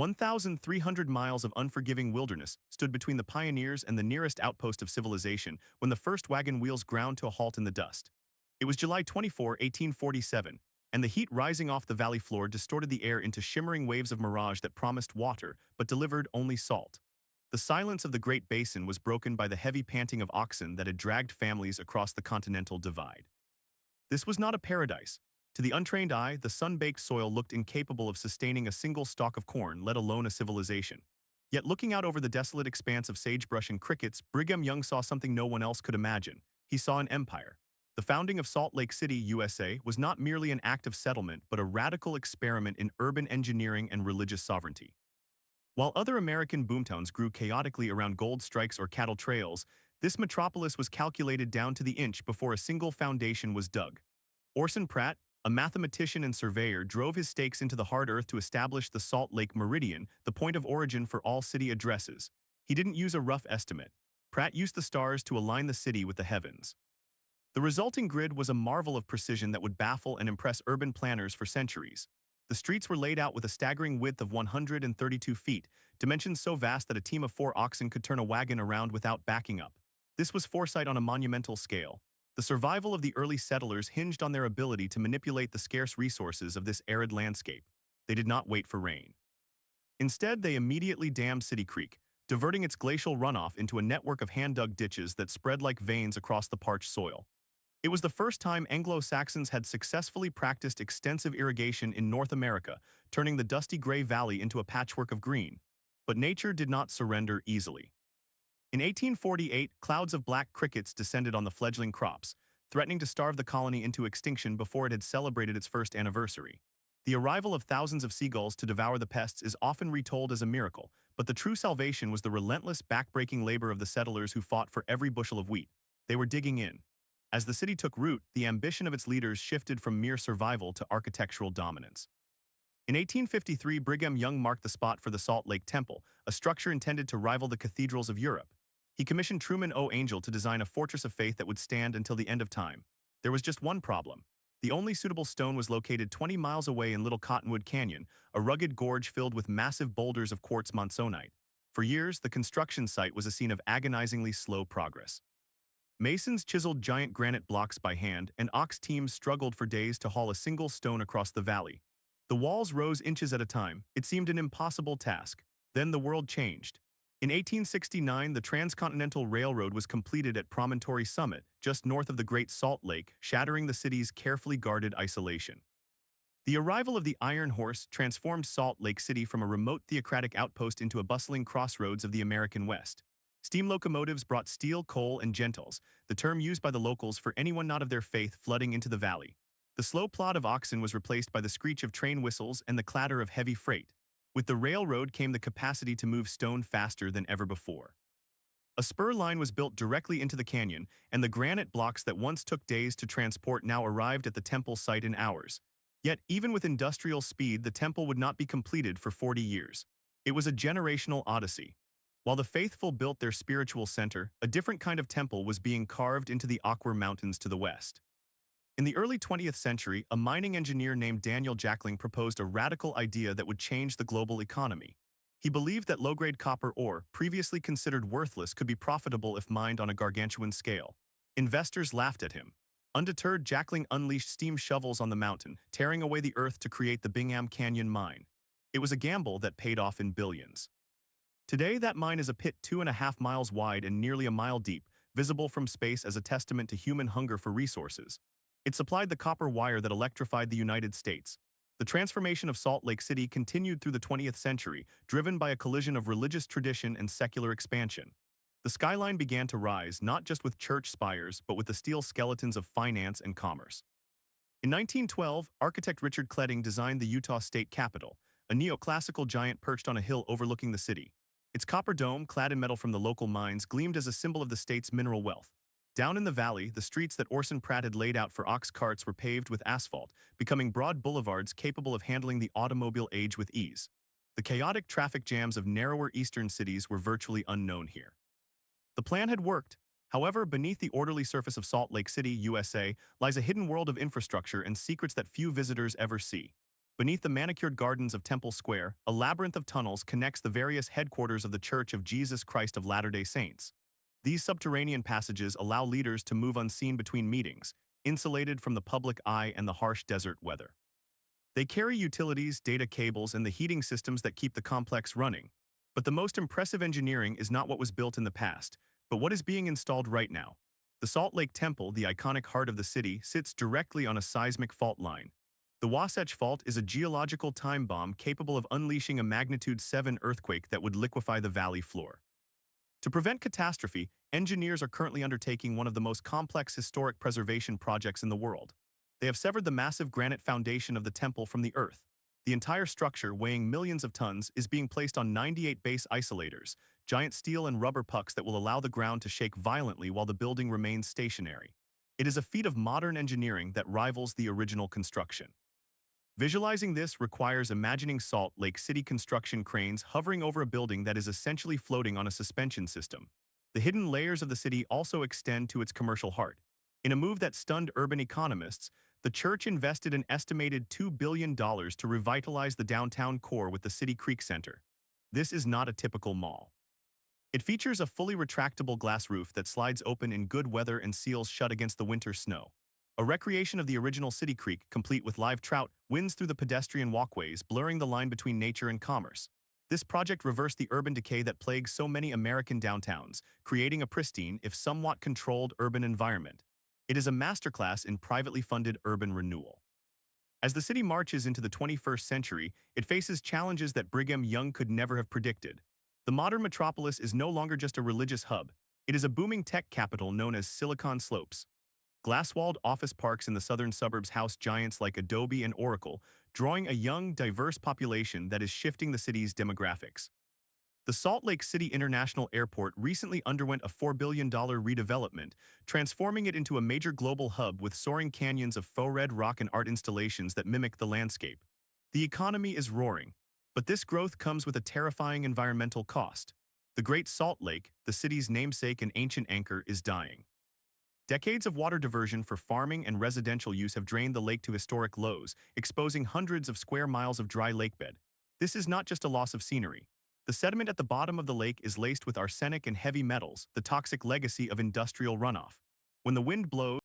1,300 miles of unforgiving wilderness stood between the pioneers and the nearest outpost of civilization when the first wagon wheels ground to a halt in the dust. It was July 24, 1847, and the heat rising off the valley floor distorted the air into shimmering waves of mirage that promised water but delivered only salt. The silence of the Great Basin was broken by the heavy panting of oxen that had dragged families across the continental divide. This was not a paradise. To the untrained eye, the sun-baked soil looked incapable of sustaining a single stalk of corn, let alone a civilization. Yet looking out over the desolate expanse of sagebrush and crickets, Brigham Young saw something no one else could imagine. He saw an empire. The founding of Salt Lake City, USA, was not merely an act of settlement, but a radical experiment in urban engineering and religious sovereignty. While other American boomtowns grew chaotically around gold strikes or cattle trails, this metropolis was calculated down to the inch before a single foundation was dug. Orson Pratt, a mathematician and surveyor, drove his stakes into the hard earth to establish the Salt Lake Meridian, the point of origin for all city addresses. He didn't use a rough estimate. Pratt used the stars to align the city with the heavens. The resulting grid was a marvel of precision that would baffle and impress urban planners for centuries. The streets were laid out with a staggering width of 132 feet, dimensions so vast that a team of 4 oxen could turn a wagon around without backing up. This was foresight on a monumental scale. The survival of the early settlers hinged on their ability to manipulate the scarce resources of this arid landscape. They did not wait for rain. Instead, they immediately dammed City Creek, diverting its glacial runoff into a network of hand-dug ditches that spread like veins across the parched soil. It was the first time Anglo-Saxons had successfully practiced extensive irrigation in North America, turning the dusty gray valley into a patchwork of green. But nature did not surrender easily. In 1848, clouds of black crickets descended on the fledgling crops, threatening to starve the colony into extinction before it had celebrated its first anniversary. The arrival of thousands of seagulls to devour the pests is often retold as a miracle, but the true salvation was the relentless, backbreaking labor of the settlers who fought for every bushel of wheat. They were digging in. As the city took root, the ambition of its leaders shifted from mere survival to architectural dominance. In 1853, Brigham Young marked the spot for the Salt Lake Temple, a structure intended to rival the cathedrals of Europe. He commissioned Truman O. Angell to design a fortress of faith that would stand until the end of time. There was just one problem. The only suitable stone was located 20 miles away in Little Cottonwood Canyon, a rugged gorge filled with massive boulders of quartz monzonite. For years, the construction site was a scene of agonizingly slow progress. Masons chiseled giant granite blocks by hand, and ox teams struggled for days to haul a single stone across the valley. The walls rose inches at a time. It seemed an impossible task. Then the world changed. In 1869, the Transcontinental Railroad was completed at Promontory Summit, just north of the Great Salt Lake, shattering the city's carefully guarded isolation. The arrival of the Iron Horse transformed Salt Lake City from a remote theocratic outpost into a bustling crossroads of the American West. Steam locomotives brought steel, coal, and gentles, the term used by the locals for anyone not of their faith flooding into the valley. The slow plod of oxen was replaced by the screech of train whistles and the clatter of heavy freight. With the railroad came the capacity to move stone faster than ever before. A spur line was built directly into the canyon, and the granite blocks that once took days to transport now arrived at the temple site in hours. Yet, even with industrial speed, the temple would not be completed for 40 years. It was a generational odyssey. While the faithful built their spiritual center, a different kind of temple was being carved into the Aquer Mountains to the west. In the early 20th century, a mining engineer named Daniel Jackling proposed a radical idea that would change the global economy. He believed that low-grade copper ore, previously considered worthless, could be profitable if mined on a gargantuan scale. Investors laughed at him. Undeterred, Jackling unleashed steam shovels on the mountain, tearing away the earth to create the Bingham Canyon mine. It was a gamble that paid off in billions. Today, that mine is a pit 2.5 miles wide and nearly a mile deep, visible from space as a testament to human hunger for resources. It supplied the copper wire that electrified the United States. The transformation of Salt Lake City continued through the 20th century, driven by a collision of religious tradition and secular expansion. The skyline began to rise not just with church spires, but with the steel skeletons of finance and commerce. In 1912, architect Richard Kledding designed the Utah State Capitol, a neoclassical giant perched on a hill overlooking the city. Its copper dome, clad in metal from the local mines, gleamed as a symbol of the state's mineral wealth. Down in the valley, the streets that Orson Pratt had laid out for ox carts were paved with asphalt, becoming broad boulevards capable of handling the automobile age with ease. The chaotic traffic jams of narrower eastern cities were virtually unknown here. The plan had worked. However, beneath the orderly surface of Salt Lake City, USA, lies a hidden world of infrastructure and secrets that few visitors ever see. Beneath the manicured gardens of Temple Square, a labyrinth of tunnels connects the various headquarters of the Church of Jesus Christ of Latter-day Saints. These subterranean passages allow leaders to move unseen between meetings, insulated from the public eye and the harsh desert weather. They carry utilities, data cables, and the heating systems that keep the complex running. But the most impressive engineering is not what was built in the past, but what is being installed right now. The Salt Lake Temple, the iconic heart of the city, sits directly on a seismic fault line. The Wasatch Fault is a geological time bomb capable of unleashing a magnitude 7 earthquake that would liquefy the valley floor. To prevent catastrophe, engineers are currently undertaking one of the most complex historic preservation projects in the world. They have severed the massive granite foundation of the temple from the earth. The entire structure, weighing millions of tons, is being placed on 98 base isolators, giant steel and rubber pucks that will allow the ground to shake violently while the building remains stationary. It is a feat of modern engineering that rivals the original construction. Visualizing this requires imagining Salt Lake City construction cranes hovering over a building that is essentially floating on a suspension system. The hidden layers of the city also extend to its commercial heart. In a move that stunned urban economists, the church invested an estimated $2 billion to revitalize the downtown core with the City Creek Center. This is not a typical mall. It features a fully retractable glass roof that slides open in good weather and seals shut against the winter snow. A recreation of the original City Creek, complete with live trout, winds through the pedestrian walkways, blurring the line between nature and commerce. This project reversed the urban decay that plagues so many American downtowns, creating a pristine, if somewhat controlled, urban environment. It is a masterclass in privately funded urban renewal. As the city marches into the 21st century, it faces challenges that Brigham Young could never have predicted. The modern metropolis is no longer just a religious hub. It is a booming tech capital known as Silicon Slopes. Glass-walled office parks in the southern suburbs house giants like Adobe and Oracle, drawing a young, diverse population that is shifting the city's demographics. The Salt Lake City International Airport recently underwent a $4 billion redevelopment, transforming it into a major global hub with soaring canyons of faux red rock and art installations that mimic the landscape. The economy is roaring, but this growth comes with a terrifying environmental cost. The Great Salt Lake, the city's namesake and ancient anchor, is dying. Decades of water diversion for farming and residential use have drained the lake to historic lows, exposing hundreds of square miles of dry lakebed. This is not just a loss of scenery. The sediment at the bottom of the lake is laced with arsenic and heavy metals, the toxic legacy of industrial runoff. When the wind blows,